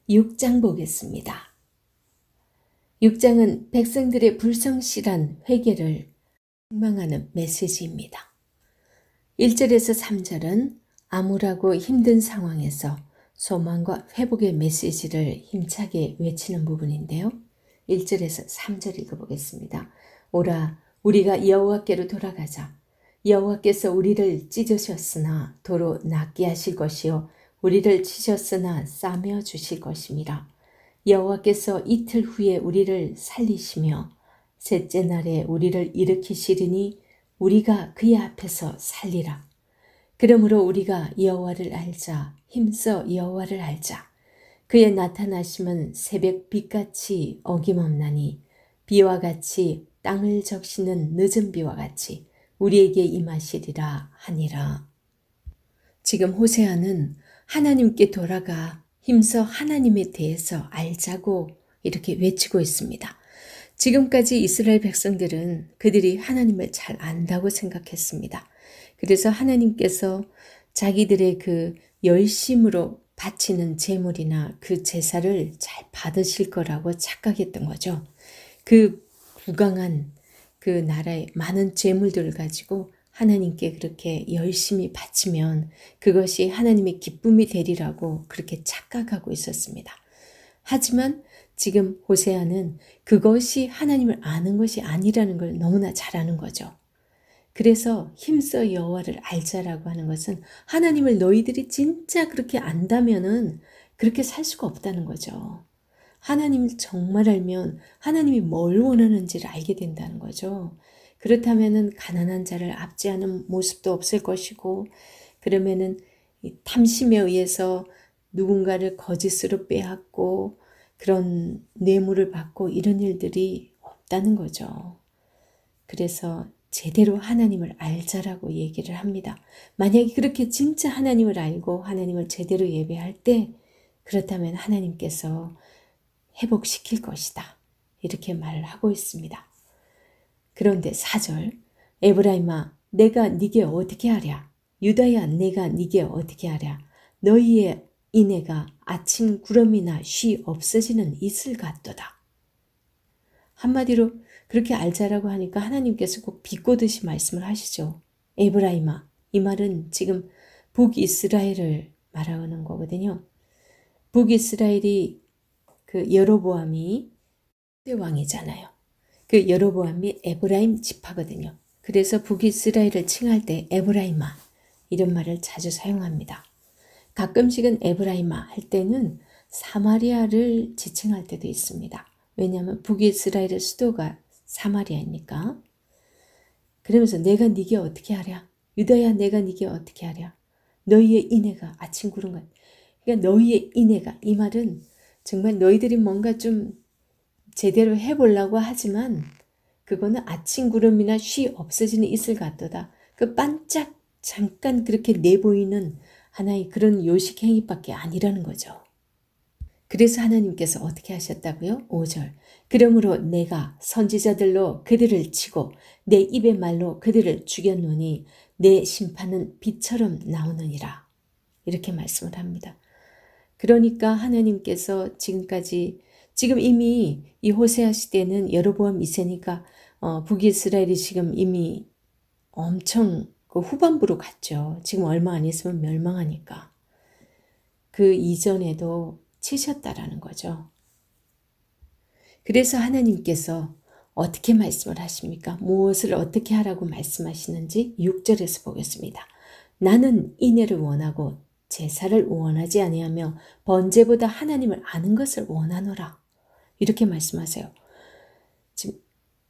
(6장) 보겠습니다. 6장은 백성들의 불성실한 회개를 책망하는 메시지입니다. 1절에서 3절은 암울하고 힘든 상황에서 소망과 회복의 메시지를 힘차게 외치는 부분인데요. 1절에서 3절 읽어보겠습니다. 오라, 우리가 여호와께로 돌아가자. 여호와께서 우리를 찢으셨으나 도로 낫게 하실 것이요 우리를 치셨으나 싸매 주실 것임이라. 여호와께서 이틀 후에 우리를 살리시며 셋째 날에 우리를 일으키시리니 우리가 그의 앞에서 살리라. 그러므로 우리가 여호와를 알자. 힘써 여호와를 알자. 그의 나타나심은 새벽 빛같이 어김없나니 비와 같이 땅을 적시는 늦은 비와 같이 우리에게 임하시리라 하니라. 지금 호세아는 하나님께 돌아가 힘써 하나님에 대해서 알자고 이렇게 외치고 있습니다. 지금까지 이스라엘 백성들은 그들이 하나님을 잘 안다고 생각했습니다. 그래서 하나님께서 자기들의 그 열심으로 바치는 제물이나 그 제사를 잘 받으실 거라고 착각했던 거죠. 그 부강한 그 나라의 많은 제물들을 가지고 하나님께 그렇게 열심히 바치면 그것이 하나님의 기쁨이 되리라고 그렇게 착각하고 있었습니다. 하지만 지금 호세아는 그것이 하나님을 아는 것이 아니라는 걸 너무나 잘 아는 거죠. 그래서 힘써 여호와를 알자라고 하는 것은 하나님을 너희들이 진짜 그렇게 안다면은 그렇게 살 수가 없다는 거죠. 하나님을 정말 알면 하나님이 뭘 원하는지를 알게 된다는 거죠. 그렇다면은 가난한 자를 압제하는 모습도 없을 것이고, 그러면은 탐심에 의해서 누군가를 거짓으로 빼앗고 그런 뇌물을 받고 이런 일들이 없다는 거죠. 그래서 제대로 하나님을 알자라고 얘기를 합니다. 만약에 그렇게 진짜 하나님을 알고 하나님을 제대로 예배할 때 그렇다면 하나님께서 회복시킬 것이다. 이렇게 말을 하고 있습니다. 그런데 4절, 에브라임아 내가 네게 어떻게 하랴? 유다야 내가 네게 어떻게 하랴? 너희의 인애가 아침 구름이나 쉬 없어지는 이슬 같도다. 한마디로 그렇게 알자라고 하니까 하나님께서 꼭 비꼬듯이 말씀을 하시죠. 에브라임아, 이 말은 지금 북이스라엘을 말하는 거거든요. 북이스라엘이 그 여로보암이 왕이잖아요. 그 여로보암이 에브라임 지파거든요. 그래서 북이스라엘을 칭할 때 에브라임아 이런 말을 자주 사용합니다. 가끔씩은 에브라임아 할 때는 사마리아를 지칭할 때도 있습니다. 왜냐하면 북이스라엘의 수도가 사마리아이니까. 그러면서 내가 네게 어떻게 하랴? 유다야 내가 네게 어떻게 하랴? 너희의 인애가 아침 구름 같. 그러니까 너희의 인애가, 이 말은 정말 너희들이 뭔가 좀 제대로 해보려고 하지만 그거는 아침 구름이나 쉬 없어지는 이슬 같도다. 그 반짝 잠깐 그렇게 내보이는 하나의 그런 요식 행위밖에 아니라는 거죠. 그래서 하나님께서 어떻게 하셨다고요? 5절. 그러므로 내가 선지자들로 그들을 치고 내 입의 말로 그들을 죽였노니 내 심판은 빛처럼 나오느니라. 이렇게 말씀을 합니다. 그러니까 하나님께서 지금 이미 이 호세아 시대는 여로보암 2세니까 북이스라엘이 지금 이미 엄청 그 후반부로 갔죠. 지금 얼마 안 있으면 멸망하니까. 그 이전에도 치셨다라는 거죠. 그래서 하나님께서 어떻게 말씀을 하십니까? 무엇을 어떻게 하라고 말씀하시는지 6절에서 보겠습니다. 나는 인애를 원하고 제사를 원하지 아니하며 번제보다 하나님을 아는 것을 원하노라. 이렇게 말씀하세요. 지금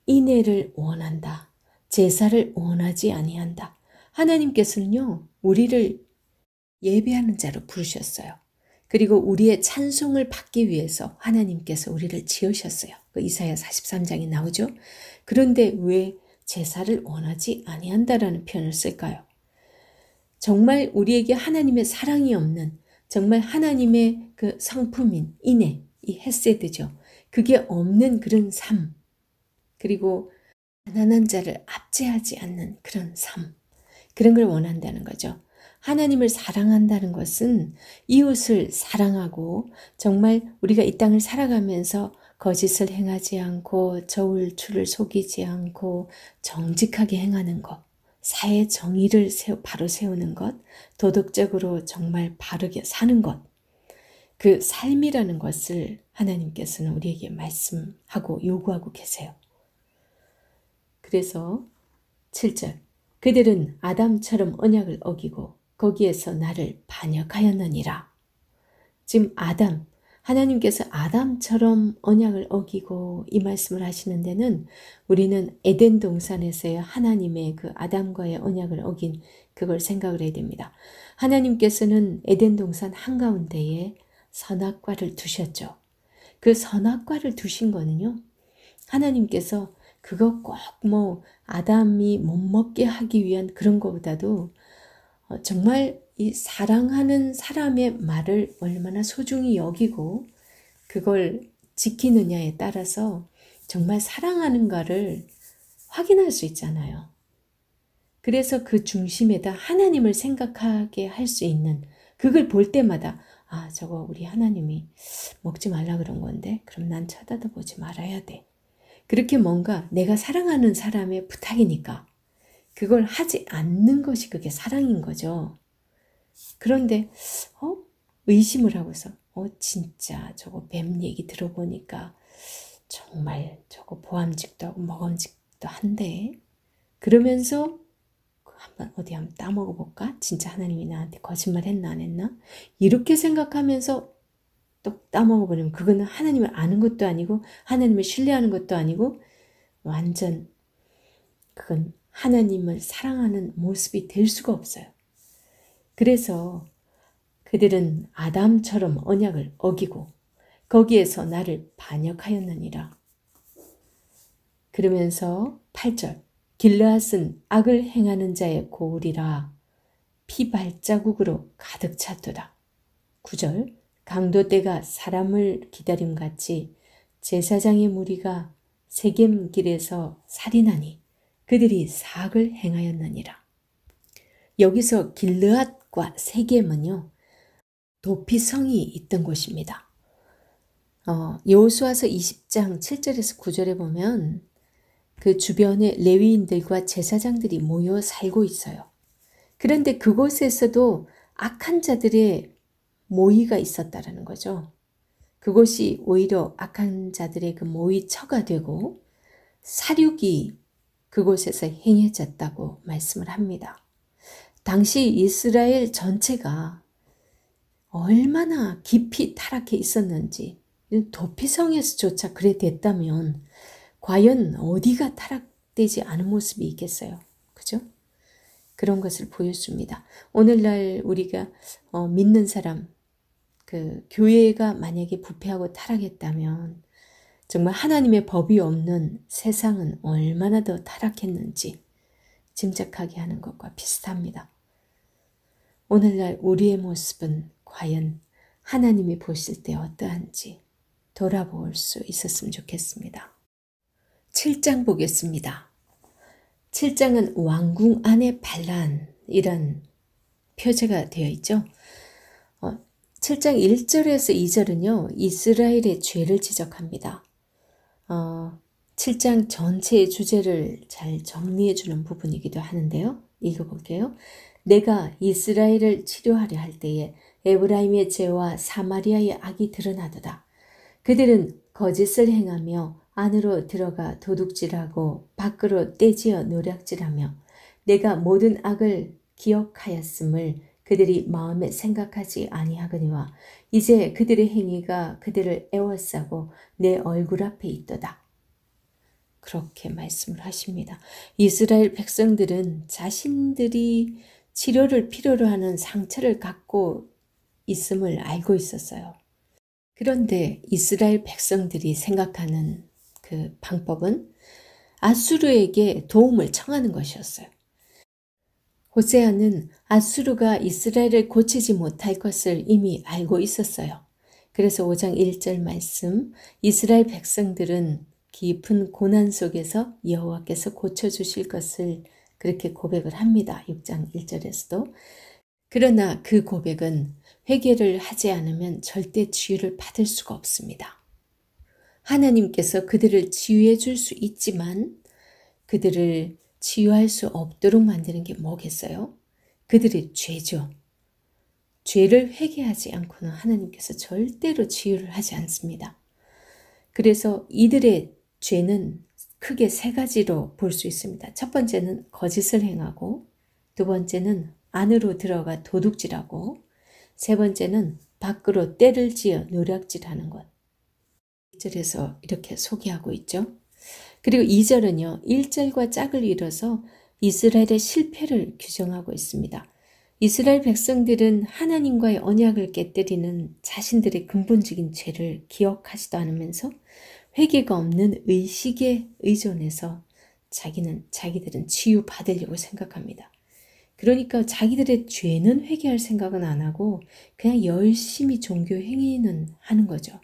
인애를 원한다. 제사를 원하지 아니한다. 하나님께서는요, 우리를 예배하는 자로 부르셨어요. 그리고 우리의 찬송을 받기 위해서 하나님께서 우리를 지으셨어요. 그 이사야 43장에 나오죠. 그런데 왜 제사를 원하지 아니한다라는 표현을 쓸까요? 정말 우리에게 하나님의 사랑이 없는, 정말 하나님의 그 성품인 인애, 이 헤세드죠. 그게 없는 그런 삶, 그리고 가난한 자를 압제하지 않는 그런 삶, 그런 걸 원한다는 거죠. 하나님을 사랑한다는 것은 이웃을 사랑하고 정말 우리가 이 땅을 살아가면서 거짓을 행하지 않고 저울추를 속이지 않고 정직하게 행하는 것, 사회 정의를 바로 세우는 것, 도덕적으로 정말 바르게 사는 것, 그 삶이라는 것을 하나님께서는 우리에게 말씀하고 요구하고 계세요. 그래서 7절, 그들은 아담처럼 언약을 어기고 거기에서 나를 반역하였느니라. 지금 하나님께서 아담처럼 언약을 어기고 이 말씀을 하시는 데는 우리는 에덴 동산에서의 하나님의 그 아담과의 언약을 어긴 그걸 생각을 해야 됩니다. 하나님께서는 에덴 동산 한가운데에 선악과를 두셨죠. 그 선악과를 두신 거는요, 하나님께서 그거 꼭 아담이 못 먹게 하기 위한 그런 것보다도 정말 이 사랑하는 사람의 말을 얼마나 소중히 여기고 그걸 지키느냐에 따라서 정말 사랑하는가를 확인할 수 있잖아요. 그래서 그 중심에다 하나님을 생각하게 할 수 있는, 그걸 볼 때마다 저거 우리 하나님이 먹지 말라 그런 건데 그럼 난 쳐다도 보지 말아야 돼. 그렇게 뭔가 내가 사랑하는 사람의 부탁이니까 그걸 하지 않는 것이 그게 사랑인 거죠. 그런데 의심을 하고서 진짜 저거 뱀 얘기 들어보니까 정말 저거 보암직도 하고 먹음직도 한데, 그러면서 한번 따먹어 볼까? 진짜 하나님이 나한테 거짓말 했나 안 했나? 이렇게 생각하면서 또 따먹어버리면 그거는 하나님을 아는 것도 아니고 하나님을 신뢰하는 것도 아니고 완전 그건 하나님을 사랑하는 모습이 될 수가 없어요. 그래서 그들은 아담처럼 언약을 어기고 거기에서 나를 반역하였느니라. 그러면서 8절, 길르앗은 악을 행하는 자의 고울이라 피 발자국으로 가득 찼도다. 9절, 강도떼가 사람을 기다림같이 제사장의 무리가 세겜 길에서 살인하니 그들이 사악을 행하였느니라. 여기서 길르앗과 세겜은요, 도피성이 있던 곳입니다. 여호수아서 20장 7절에서 9절에 보면 그 주변에 레위인들과 제사장들이 모여 살고 있어요. 그런데 그곳에서도 악한 자들의 모의가 있었다라는 거죠. 그곳이 오히려 악한 자들의 그 모의처가 되고 살육이 그곳에서 행해졌다고 말씀을 합니다. 당시 이스라엘 전체가 얼마나 깊이 타락해 있었는지, 도피성에서조차 그래 됐다면 과연 어디가 타락되지 않은 모습이 있겠어요. 그죠? 그런 것을 보여줍니다. 오늘날 우리가 믿는 사람, 그 교회가 만약에 부패하고 타락했다면 정말 하나님의 법이 없는 세상은 얼마나 더 타락했는지 짐작하게 하는 것과 비슷합니다. 오늘날 우리의 모습은 과연 하나님이 보실 때 어떠한지 돌아볼 수 있었으면 좋겠습니다. 7장 보겠습니다. 7장은 왕궁 안의 반란이란 표제가 되어 있죠. 7장 1절에서 2절은요, 이스라엘의 죄를 지적합니다. 7장 전체의 주제를 잘 정리해 주는 부분이기도 하는데요. 읽어볼게요. 내가 이스라엘을 치료하려 할 때에 에브라임의 죄와 사마리아의 악이 드러나도다. 그들은 거짓을 행하며 안으로 들어가 도둑질하고 밖으로 떼지어 노략질하며 내가 모든 악을 기억하였음을 그들이 마음에 생각하지 아니하거니와 이제 그들의 행위가 그들을 애워싸고 내 얼굴 앞에 있도다. 그렇게 말씀을 하십니다. 이스라엘 백성들은 자신들이 치료를 필요로 하는 상처를 갖고 있음을 알고 있었어요. 그런데 이스라엘 백성들이 생각하는 그 방법은 아수르에게 도움을 청하는 것이었어요. 호세아는 아수르가 이스라엘을 고치지 못할 것을 이미 알고 있었어요. 그래서 5장 1절 말씀, 이스라엘 백성들은 깊은 고난 속에서 여호와께서 고쳐주실 것을 그렇게 고백을 합니다. 6장 1절에서도. 그러나 그 고백은 회개를 하지 않으면 절대 치유를 받을 수가 없습니다. 하나님께서 그들을 치유해 줄 수 있지만 그들을 치유할 수 없도록 만드는 게 뭐겠어요? 그들의 죄죠. 죄를 회개하지 않고는 하나님께서 절대로 치유를 하지 않습니다. 그래서 이들의 죄는 크게 세 가지로 볼 수 있습니다. 첫 번째는 거짓을 행하고, 두 번째는 안으로 들어가 도둑질하고, 세 번째는 밖으로 때를 지어 노략질하는 것. 1절에서 이렇게 소개하고 있죠. 그리고 2절은요. 1절과 짝을 이뤄서 이스라엘의 실패를 규정하고 있습니다. 이스라엘 백성들은 하나님과의 언약을 깨뜨리는 자신들의 근본적인 죄를 기억하지도 않으면서 회개가 없는 의식에 의존해서 자기들은 치유받으려고 생각합니다. 그러니까 자기들의 죄는 회개할 생각은 안 하고 그냥 열심히 종교 행위는 하는 거죠.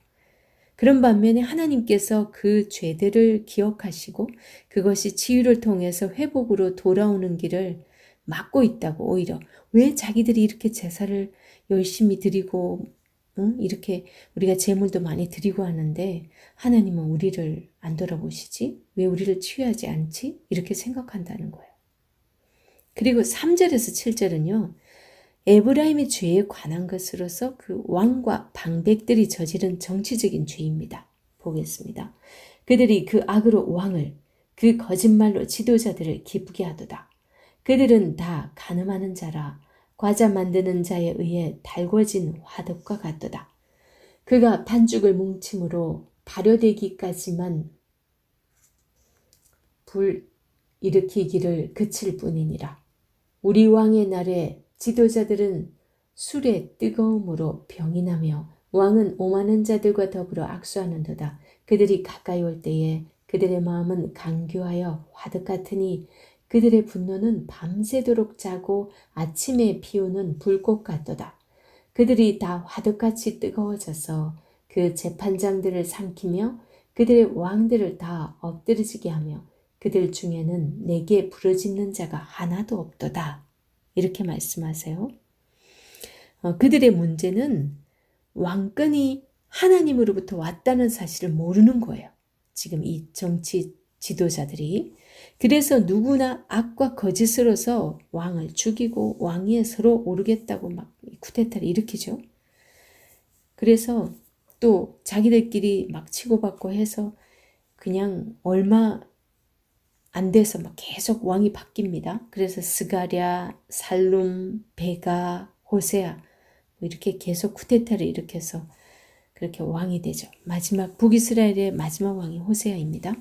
그런 반면에 하나님께서 그 죄들을 기억하시고 그것이 치유를 통해서 회복으로 돌아오는 길을 막고 있다고. 오히려 왜 자기들이 이렇게 제사를 열심히 드리고 이렇게 우리가 제물도 많이 드리고 하는데 하나님은 우리를 안 돌아보시지? 왜 우리를 치유하지 않지? 이렇게 생각한다는 거예요. 그리고 3절에서 7절은요. 에브라임의 죄에 관한 것으로서 그 왕과 방백들이 저지른 정치적인 죄입니다. 보겠습니다. 그들이 그 악으로 왕을, 그 거짓말로 지도자들을 기쁘게 하도다. 그들은 다 간음하는 자라 과자 만드는 자에 의해 달궈진 화덕과 같도다. 그가 반죽을 뭉침으로 발효되기까지만 불 일으키기를 그칠 뿐이니라. 우리 왕의 날에 지도자들은 술의 뜨거움으로 병이 나며 왕은 오만한 자들과 더불어 악수하는도다. 그들이 가까이 올 때에 그들의 마음은 강교하여 화덕 같으니 그들의 분노는 밤새도록 자고 아침에 피우는 불꽃 같도다. 그들이 다 화덕같이 뜨거워져서 그 재판장들을 삼키며 그들의 왕들을 다 엎드러지게 하며 그들 중에는 내게 부르짖는 자가 하나도 없도다. 이렇게 말씀하세요. 그들의 문제는 왕권이 하나님으로부터 왔다는 사실을 모르는 거예요. 지금 이 정치 지도자들이. 그래서 누구나 악과 거짓으로서 왕을 죽이고 왕위에 서로 오르겠다고 막 쿠데타를 일으키죠. 그래서 또 자기들끼리 막 치고받고 해서 그냥 얼마 안 돼서 막 계속 왕이 바뀝니다. 그래서 스가랴, 살룸, 베가, 호세아 이렇게 계속 쿠데타를 일으켜서 그렇게 왕이 되죠. 마지막 북이스라엘의 마지막 왕이 호세아입니다.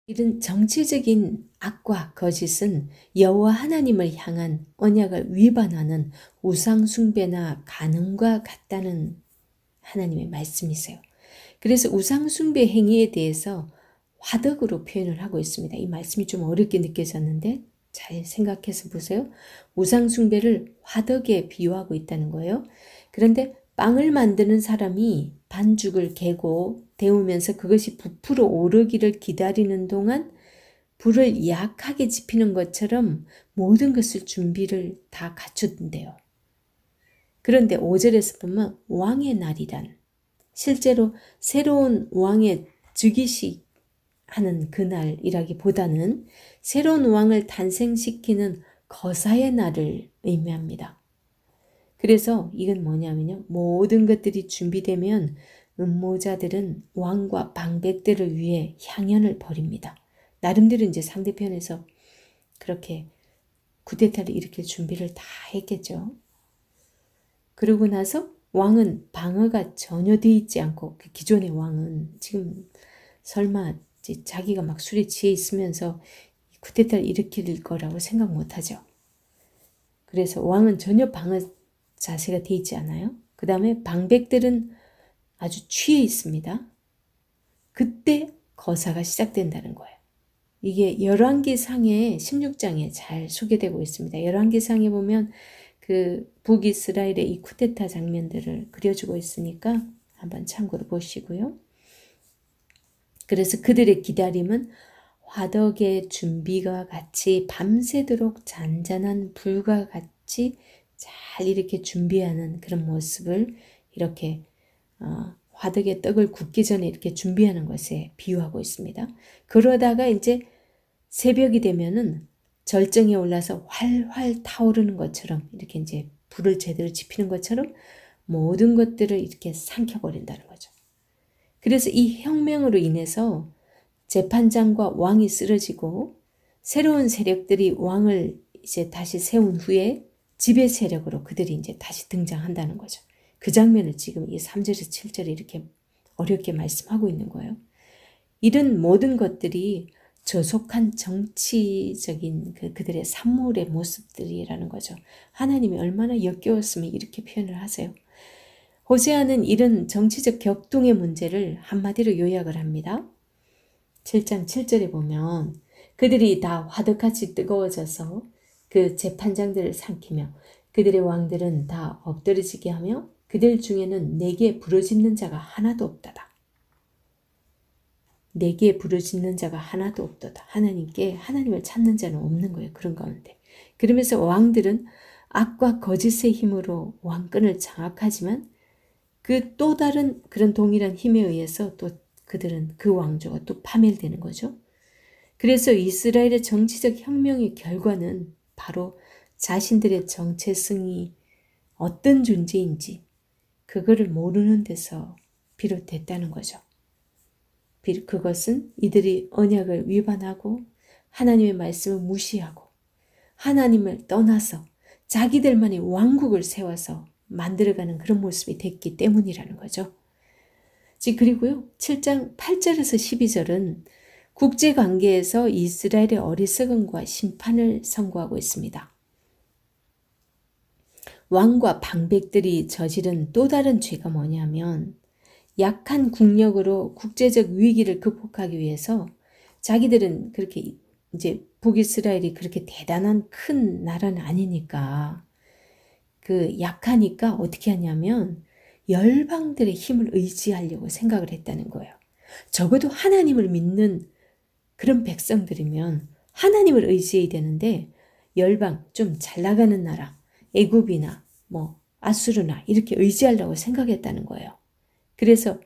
이런 정치적인 악과 거짓은 여호와 하나님을 향한 언약을 위반하는 우상 숭배나 간음과 같다는 하나님의 말씀이세요. 그래서 우상 숭배 행위에 대해서 화덕으로 표현을 하고 있습니다. 이 말씀이 좀 어렵게 느껴졌는데 잘 생각해서 보세요. 우상 숭배를 화덕에 비유하고 있다는 거예요. 그런데 빵을 만드는 사람이 반죽을 개고 데우면서 그것이 부풀어 오르기를 기다리는 동안 불을 약하게 지피는 것처럼 모든 것을 준비를 다 갖춘대요. 그런데 5절에서 보면 왕의 날이란 실제로 새로운 왕의 즉위식 하는 그날이라기보다는 새로운 왕을 탄생시키는 거사의 날을 의미합니다. 그래서 이건 뭐냐면요. 모든 것들이 준비되면 음모자들은 왕과 방백들을 위해 향연을 벌입니다. 나름대로 이제 상대편에서 그렇게 쿠데타를 일으킬 준비를 다 했겠죠. 그러고 나서 왕은 방어가 전혀 돼 있지 않고 그 기존의 왕은 지금 설마 자기가 막 술에 취해 있으면서 쿠데타를 일으킬 거라고 생각 못하죠. 그래서 왕은 전혀 방어 자세가 돼 있지 않아요. 그 다음에 방백들은 아주 취해 있습니다. 그때 거사가 시작된다는 거예요. 이게 열왕기상의 16장에 잘 소개되고 있습니다. 열왕기상에 보면 그 북이스라엘의 이 쿠데타 장면들을 그려주고 있으니까 한번 참고로 보시고요. 그래서 그들의 기다림은 화덕의 준비와 같이 밤새도록 잔잔한 불과 같이 잘 이렇게 준비하는 그런 모습을 이렇게 화덕의 떡을 굽기 전에 이렇게 준비하는 것에 비유하고 있습니다. 그러다가 이제 새벽이 되면은 절정에 올라서 활활 타오르는 것처럼 이렇게 이제 불을 제대로 지피는 것처럼 모든 것들을 이렇게 삼켜버린다는 거죠. 그래서 이 혁명으로 인해서 재판장과 왕이 쓰러지고 새로운 세력들이 왕을 이제 다시 세운 후에 지배 세력으로 그들이 이제 다시 등장한다는 거죠. 그 장면을 지금 이 3절에서 7절에 이렇게 어렵게 말씀하고 있는 거예요. 이런 모든 것들이 저속한 정치적인 그들의 산물의 모습들이라는 거죠. 하나님이 얼마나 역겨웠으면 이렇게 표현을 하세요. 호세아는 이런 정치적 격동의 문제를 한마디로 요약을 합니다. 7장 7절에 보면 그들이 다 화덕같이 뜨거워져서 그 재판장들을 삼키며 그들의 왕들은 다 엎드러지게 하며 그들 중에는 내게 부르짖는 자가 하나도 없다다. 내게 부르짖는 자가 하나도 없도다. 하나님을 찾는 자는 없는 거예요. 그런 가운데. 그러면서 왕들은 악과 거짓의 힘으로 왕권을 장악하지만 그 또 다른 그런 동일한 힘에 의해서 또 그들은 그 왕조가 또 파멸되는 거죠. 그래서 이스라엘의 정치적 혁명의 결과는 바로 자신들의 정체성이 어떤 존재인지 그거를 모르는 데서 비롯됐다는 거죠. 그것은 이들이 언약을 위반하고 하나님의 말씀을 무시하고 하나님을 떠나서 자기들만의 왕국을 세워서 만들어가는 그런 모습이 됐기 때문이라는 거죠. 그리고요 7장 8절에서 12절은 국제관계에서 이스라엘의 어리석음과 심판을 선고하고 있습니다. 왕과 방백들이 저지른 또 다른 죄가 뭐냐면 약한 국력으로 국제적 위기를 극복하기 위해서 자기들은 그렇게 이제 북이스라엘이 그렇게 대단한 큰 나라는 아니니까 그 약하니까 어떻게 하냐면 열방들의 힘을 의지하려고 생각을 했다는 거예요. 적어도 하나님을 믿는 그런 백성들이면 하나님을 의지해야 되는데 열방 좀 잘 나가는 나라 애굽이나 뭐 아수르나 이렇게 의지하려고 생각했다는 거예요. 그래서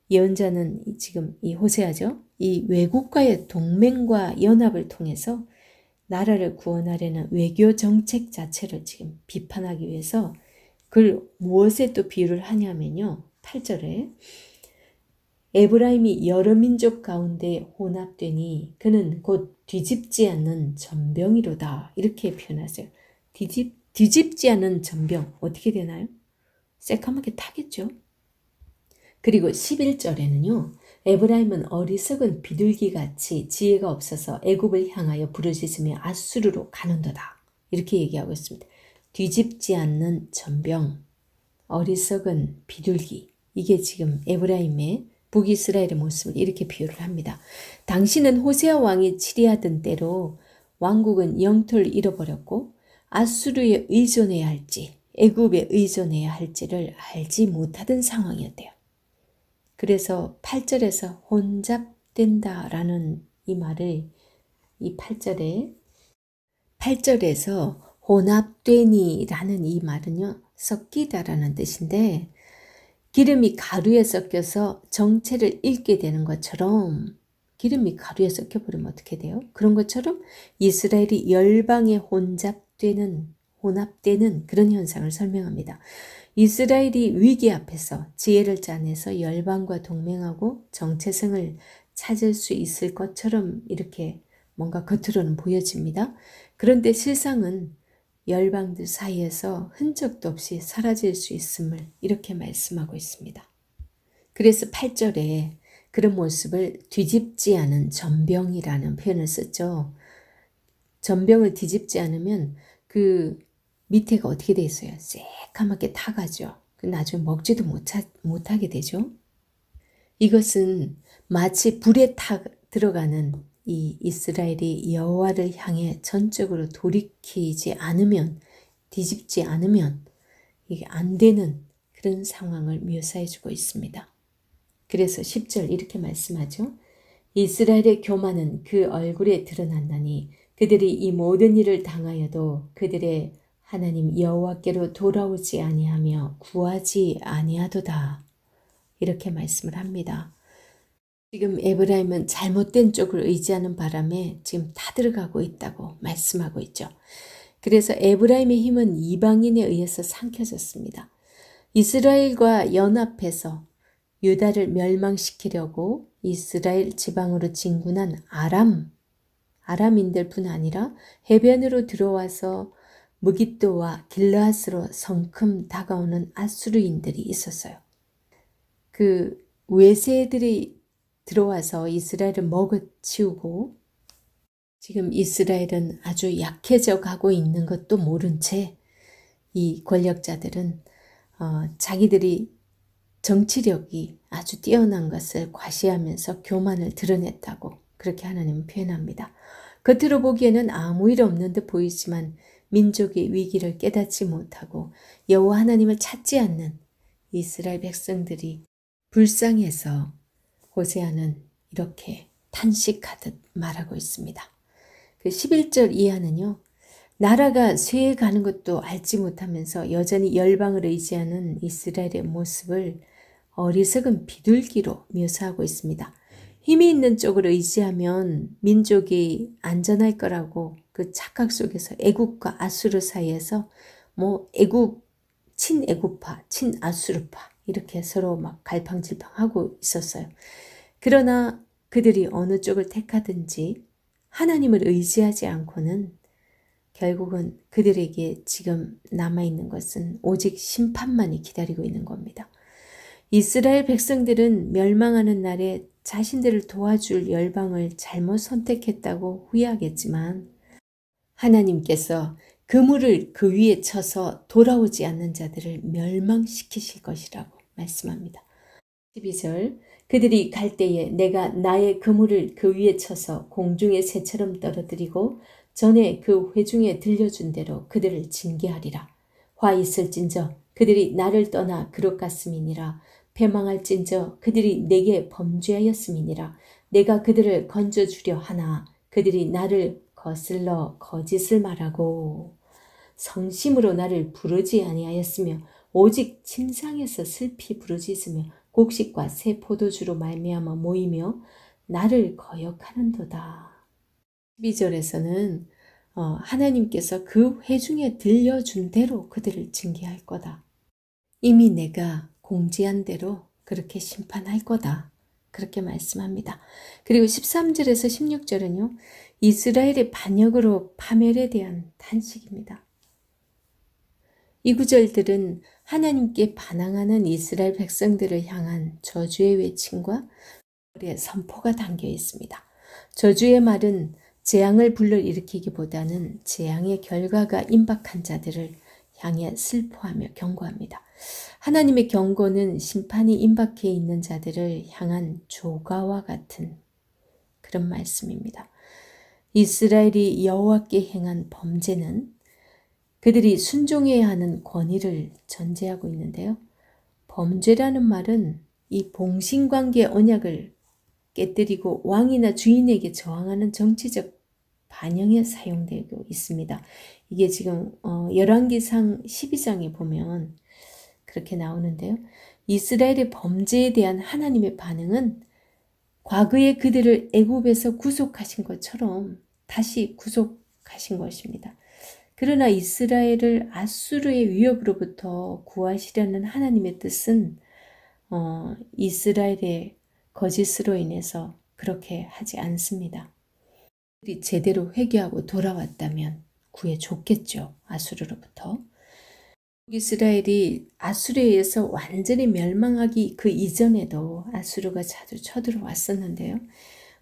예언자는 지금 이 호세아죠. 이 외국과의 동맹과 연합을 통해서 나라를 구원하려는 외교 정책 자체를 지금 비판하기 위해서 그걸 무엇에 또 비유를 하냐면요. 8절에 에브라임이 여러 민족 가운데 혼합되니 그는 곧 뒤집지 않는 전병이로다. 이렇게 표현하세요. 뒤집지 않은 전병 어떻게 되나요? 새까맣게 타겠죠. 그리고 11절에는요. 에브라임은 어리석은 비둘기같이 지혜가 없어서 애굽을 향하여 부르짖으며 아수르로 가는도다. 이렇게 얘기하고 있습니다. 뒤집지 않는 전병, 어리석은 비둘기. 이게 지금 에브라임의 북이스라엘의 모습을 이렇게 비유를 합니다. 당시는 호세아 왕이 치리하던 때로 왕국은 영토를 잃어버렸고 아수르에 의존해야 할지 애굽에 의존해야 할지를 알지 못하던 상황이었대요. 그래서 8절에서 혼잡된다라는 이 말을 이 8절에서 혼합되니라는 이 말은요. 섞이다라는 뜻인데 기름이 가루에 섞여서 정체를 잃게 되는 것처럼 기름이 가루에 섞여버리면 어떻게 돼요? 그런 것처럼 이스라엘이 열방에 혼합되는 그런 현상을 설명합니다. 이스라엘이 위기 앞에서 지혜를 짜내서 열방과 동맹하고 정체성을 찾을 수 있을 것처럼 이렇게 뭔가 겉으로는 보여집니다. 그런데 실상은 열방들 사이에서 흔적도 없이 사라질 수 있음을 이렇게 말씀하고 있습니다. 그래서 8절에 그런 모습을 뒤집지 않은 전병이라는 표현을 썼죠. 전병을 뒤집지 않으면 그 밑에가 어떻게 돼 있어요? 새까맣게 타가죠. 나중에 먹지도 못하게 되죠. 이것은 마치 불에 들어가는 이 이스라엘이 여호와를 향해 전적으로 돌이키지 않으면 뒤집지 않으면 이게 안 되는 그런 상황을 묘사해 주고 있습니다. 그래서 10절 이렇게 말씀하죠. 이스라엘의 교만은 그 얼굴에 드러났나니 그들이 이 모든 일을 당하여도 그들의 하나님 여호와께로 돌아오지 아니하며 구하지 아니하도다. 이렇게 말씀을 합니다. 지금 에브라임은 잘못된 쪽을 의지하는 바람에 지금 다 들어가고 있다고 말씀하고 있죠. 그래서 에브라임의 힘은 이방인에 의해서 삼켜졌습니다. 이스라엘과 연합해서 유다를 멸망시키려고 이스라엘 지방으로 진군한 아람인들 뿐 아니라 해변으로 들어와서 무깃도와 길르앗으로 성큼 다가오는 아수르인들이 있었어요. 그 외세들이 들어와서 이스라엘을 먹어치우고 지금 이스라엘은 아주 약해져 가고 있는 것도 모른 채 이 권력자들은 자기들이 정치력이 아주 뛰어난 것을 과시하면서 교만을 드러냈다고 그렇게 하나님은 표현합니다. 겉으로 보기에는 아무 일 없는 듯 보이지만 민족의 위기를 깨닫지 못하고 여호와 하나님을 찾지 않는 이스라엘 백성들이 불쌍해서 호세아는 이렇게 탄식하듯 말하고 있습니다. 그 11절 이하는요. 나라가 쇠해 가는 것도 알지 못하면서 여전히 열방을 의지하는 이스라엘의 모습을 어리석은 비둘기로 묘사하고 있습니다. 힘이 있는 쪽을 의지하면 민족이 안전할 거라고 그 착각 속에서 애국과 아수르 사이에서 애국, 친애국파, 친아수르파 이렇게 서로 막 갈팡질팡하고 있었어요. 그러나 그들이 어느 쪽을 택하든지 하나님을 의지하지 않고는 결국은 그들에게 지금 남아있는 것은 오직 심판만이 기다리고 있는 겁니다. 이스라엘 백성들은 멸망하는 날에 자신들을 도와줄 열방을 잘못 선택했다고 후회하겠지만 하나님께서 그물을 그 위에 쳐서 돌아오지 않는 자들을 멸망시키실 것이라고 말씀합니다. 12절 그들이 갈 때에 내가 나의 그물을 그 위에 쳐서 공중의 새처럼 떨어뜨리고 전에 그 회중에 들려준 대로 그들을 징계하리라. 화 있을진저 그들이 나를 떠나 그릇 같음이니라. 패망할진저 그들이 내게 범죄하였음이니라. 내가 그들을 건져주려 하나 그들이 나를 거슬러 거짓을 말하고 성심으로 나를 부르지 아니하였으며 오직 침상에서 슬피 부르짖으며 곡식과 새 포도주로 말미암아 모이며 나를 거역하는도다. 12절에서는 하나님께서 그 회중에 들려준 대로 그들을 징계할 거다. 이미 내가 공지한 대로 그렇게 심판할 거다. 그렇게 말씀합니다. 그리고 13절에서 16절은요. 이스라엘의 반역으로 파멸에 대한 탄식입니다. 이 구절들은 하나님께 반항하는 이스라엘 백성들을 향한 저주의 외침과 선포가 담겨 있습니다. 저주의 말은 재앙을 불러일으키기보다는 재앙의 결과가 임박한 자들을 향해 슬퍼하며 경고합니다. 하나님의 경고는 심판이 임박해 있는 자들을 향한 조가와 같은 그런 말씀입니다. 이스라엘이 여호와께 행한 범죄는 그들이 순종해야 하는 권위를 전제하고 있는데요. 범죄라는 말은 이 봉신관계 언약을 깨뜨리고 왕이나 주인에게 저항하는 정치적 반영에 사용되고 있습니다. 이게 지금 열왕기상 12장에 보면 그렇게 나오는데요. 이스라엘의 범죄에 대한 하나님의 반응은 과거에 그들을 애굽에서 구속하신 것처럼 다시 구속하신 것입니다. 그러나 이스라엘을 아수르의 위협으로부터 구하시려는 하나님의 뜻은 이스라엘의 거짓으로 인해서 그렇게 하지 않습니다. 그들이 제대로 회개하고 돌아왔다면 구해줬겠죠. 아수르로부터. 이스라엘이 아수르에 의해서 완전히 멸망하기 그 이전에도 아수르가 자주 쳐들어왔었는데요.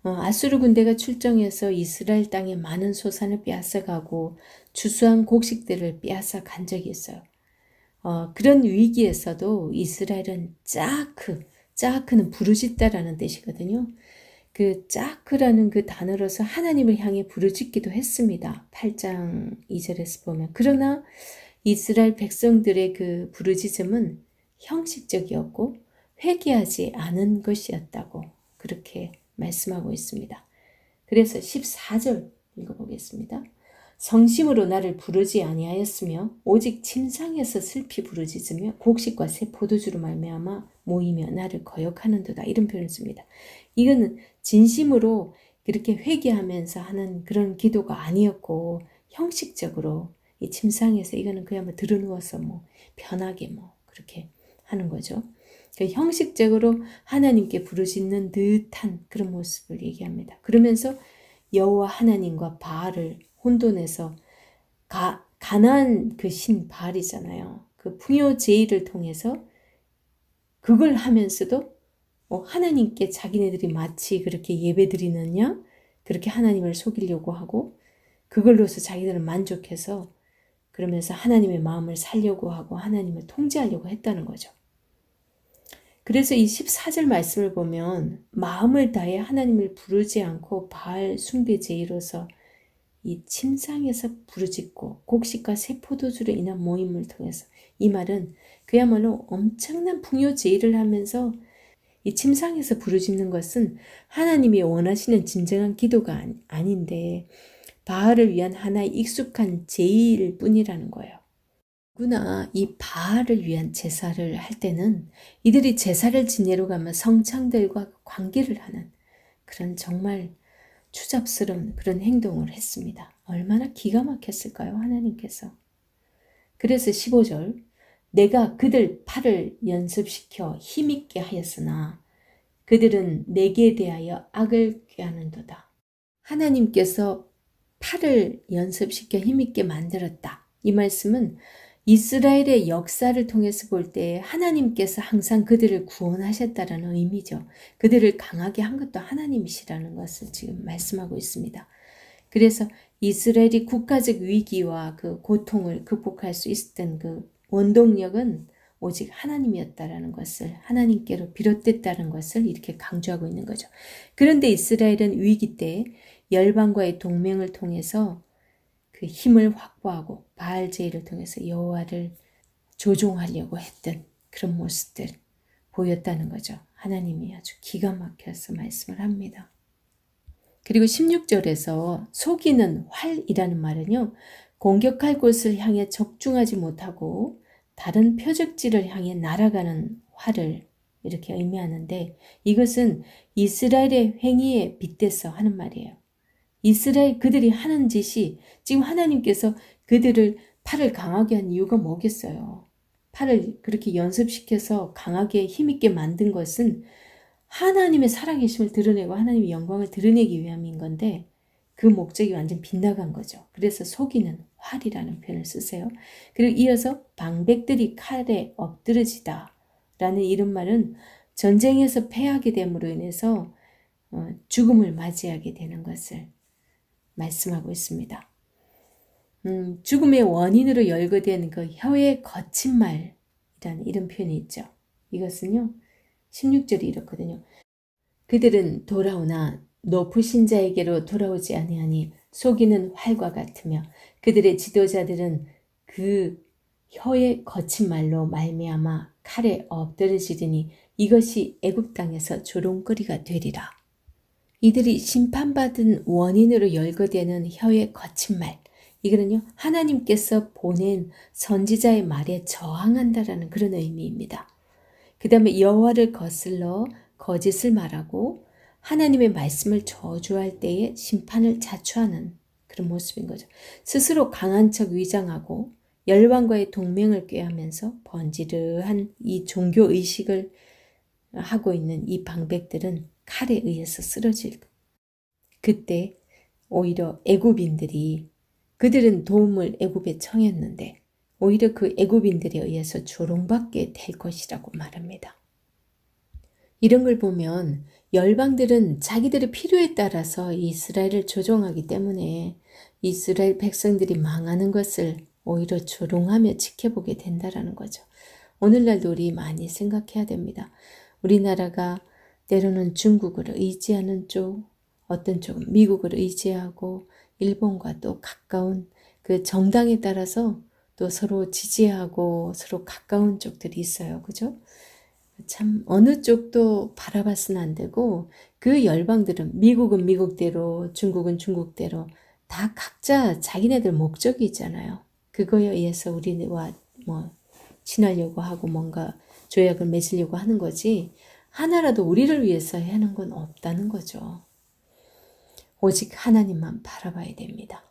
아수르 군대가 출정해서 이스라엘 땅의 많은 소산을 빼앗아가고 주수한 곡식들을 빼앗아 간 적이 있어요. 그런 위기에서도 이스라엘은 짜크는 부르짖다라는 뜻이거든요. 그 짜크라는 그 단어로서 하나님을 향해 부르짖기도 했습니다. 8장 2절에서 보면. 그러나 이스라엘 백성들의 그 부르짖음은 형식적이었고 회개하지 않은 것이었다고 그렇게 말씀하고 있습니다. 그래서 14절 읽어보겠습니다. 성심으로 나를 부르지 아니하였으며 오직 침상에서 슬피 부르짖으며 곡식과 새 포도주로 말미암아 모이며 나를 거역하는도다. 이런 표현을 씁니다. 이거는 진심으로 그렇게 회개하면서 하는 그런 기도가 아니었고 형식적으로 이 침상에서 이거는 그냥 뭐 들어누워서 뭐 편하게 뭐 그렇게 하는 거죠. 그 형식적으로 하나님께 부르짖는 듯한 그런 모습을 얘기합니다. 그러면서 여호와 하나님과 바알을 혼돈해서 가나안 그 신 바알이잖아요. 그 풍요 제의를 통해서 그걸 하면서도 하나님께 자기네들이 마치 그렇게 예배드리느냐 그렇게 하나님을 속이려고 하고 그걸로서 자기들은 만족해서 그러면서 하나님의 마음을 살려고 하고 하나님을 통제하려고 했다는 거죠. 그래서 이 14절 말씀을 보면 마음을 다해 하나님을 부르지 않고 바알 숭배 제의로서 이 침상에서 부르짖고 곡식과 새 포도주로 인한 모임을 통해서 이 말은 그야말로 엄청난 풍요 제의를 하면서 이 침상에서 부르짖는 것은 하나님이 원하시는 진정한 기도가 아닌데 바알을 위한 하나의 익숙한 제의일 뿐이라는 거예요. 누구나 이 바알을 위한 제사를 할 때는 이들이 제사를 지내러 가면 성창들과 관계를 하는 그런 정말 추잡스러운 그런 행동을 했습니다. 얼마나 기가 막혔을까요? 하나님께서. 그래서 15절 내가 그들 팔을 연습시켜 힘있게 하였으나 그들은 내게 대하여 악을 꾀하는도다. 하나님께서 팔을 연습시켜 힘있게 만들었다. 이 말씀은 이스라엘의 역사를 통해서 볼 때 하나님께서 항상 그들을 구원하셨다라는 의미죠. 그들을 강하게 한 것도 하나님이시라는 것을 지금 말씀하고 있습니다. 그래서 이스라엘이 국가적 위기와 그 고통을 극복할 수 있었던 그 원동력은 오직 하나님이었다라는 것을 하나님께로 비롯됐다는 것을 이렇게 강조하고 있는 거죠. 그런데 이스라엘은 위기 때 열방과의 동맹을 통해서 그 힘을 확보하고 바알 제의를 통해서 여호와를 조종하려고 했던 그런 모습들 보였다는 거죠. 하나님이 아주 기가 막혀서 말씀을 합니다. 그리고 16절에서 속이는 활이라는 말은요. 공격할 곳을 향해 적중하지 못하고 다른 표적지를 향해 날아가는 활을 이렇게 의미하는데 이것은 이스라엘의 행위에 빗대서 하는 말이에요. 이스라엘 그들이 하는 짓이 지금 하나님께서 그들을 팔을 강하게 한 이유가 뭐겠어요? 팔을 그렇게 연습시켜서 강하게 힘있게 만든 것은 하나님의 살아계심을 드러내고 하나님의 영광을 드러내기 위함인 건데 그 목적이 완전 빗나간 거죠. 그래서 속이는 활이라는 표현을 쓰세요. 그리고 이어서 방백들이 칼에 엎드러지다 라는 이런 말은 전쟁에서 패하게 됨으로 인해서 죽음을 맞이하게 되는 것을 말씀하고 있습니다. 죽음의 원인으로 열거된 그 혀의 거친 말이라는 이런 표현이 있죠. 이것은요. 16절이 이렇거든요. 그들은 돌아오나 높으신 자에게로 돌아오지 아니하니 속이는 활과 같으며 그들의 지도자들은 그 혀의 거친 말로 말미암아 칼에 엎드러지리니 이것이 애굽 땅에서 조롱거리가 되리라. 이들이 심판받은 원인으로 열거되는 혀의 거친 말, 이거는요 하나님께서 보낸 선지자의 말에 저항한다라는 그런 의미입니다. 그 다음에 여호와를 거슬러 거짓을 말하고 하나님의 말씀을 저주할 때에 심판을 자초하는 그런 모습인 거죠. 스스로 강한 척 위장하고 열방과의 동맹을 꾀하면서 번지르한 이 종교의식을 하고 있는 이 방백들은 칼에 의해서 쓰러질 그때 오히려 애굽인들이 그들은 도움을 애굽에 청했는데 오히려 그 애굽인들에 의해서 조롱받게 될 것이라고 말합니다. 이런 걸 보면 열방들은 자기들의 필요에 따라서 이스라엘을 조종하기 때문에 이스라엘 백성들이 망하는 것을 오히려 조롱하며 지켜보게 된다는 거죠. 오늘날도 우리 많이 생각해야 됩니다. 우리나라가 때로는 중국을 의지하는 쪽, 어떤 쪽은 미국을 의지하고 일본과 또 가까운 그 정당에 따라서 또 서로 지지하고 서로 가까운 쪽들이 있어요. 그죠? 참 어느 쪽도 바라봐서는 안 되고 그 열방들은 미국은 미국대로 중국은 중국대로 다 각자 자기네들 목적이 있잖아요. 그거에 의해서 우리와 뭐 친하려고 하고 뭔가 조약을 맺으려고 하는 거지 하나라도 우리를 위해서 하는 건 없다는 거죠. 오직 하나님만 바라봐야 됩니다.